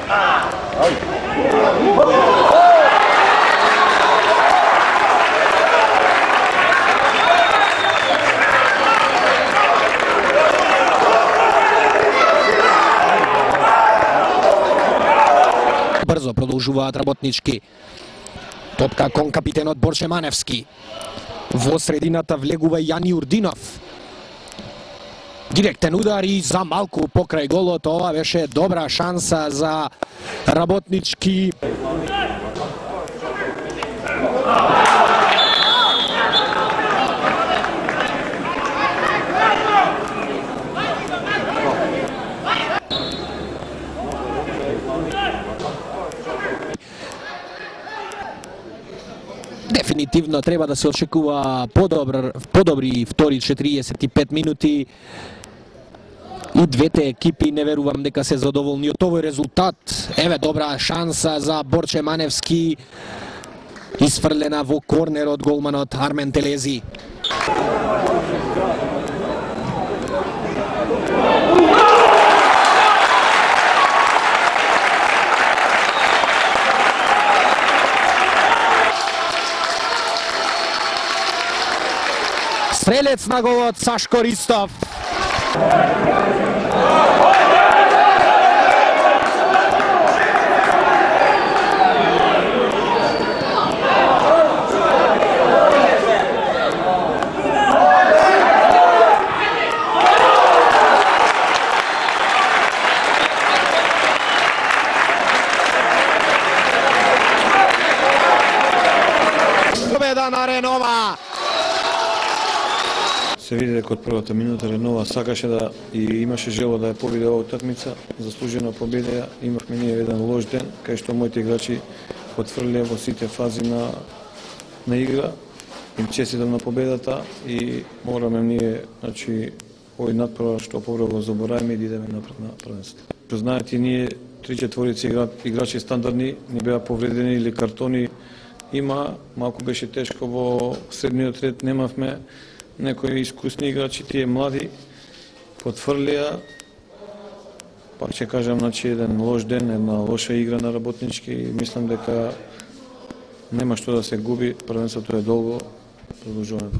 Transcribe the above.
Брзо продолжуваат работнички. Топка кон капитенот Борче Маневски. Во средината влегува Јани Урдинов. Директен удар и за малку покрај голот. Ова беше добра шанса за работнички. Дефинитивно треба да се очекува подобри втори 45 минути. И двете екипи не верувам дека се задоволни од овој резултат. Еве добра шанса за Борче Маневски. Исфрлена во корнер од голманот Армен Телези. Стрелец на голот Сашко Ристов. Победа на Ренова. Се види дека од првата минута Ренова сакаше да и имаше желба да ја победи оваа утакмица, заслужена победа. Имавме ние еден лош ден, кај што моите играчи потврлија во сите фази на игра. Им честитам на победата и мораме ние, значи, овој надпревар што побро го забораваме и да идеме напред на првенството. Што знаете, ние 3/4 играчи стандардни не беа повредени или картони има, малку беше тешко во средниот ред, немавме некои искусни играчи, тие млади потврлија. Пак ќе кажам, значи, еден лош ден, една лоша игра на работнички и мислам дека нема што да се губи, првенството е долго, продолжуваме.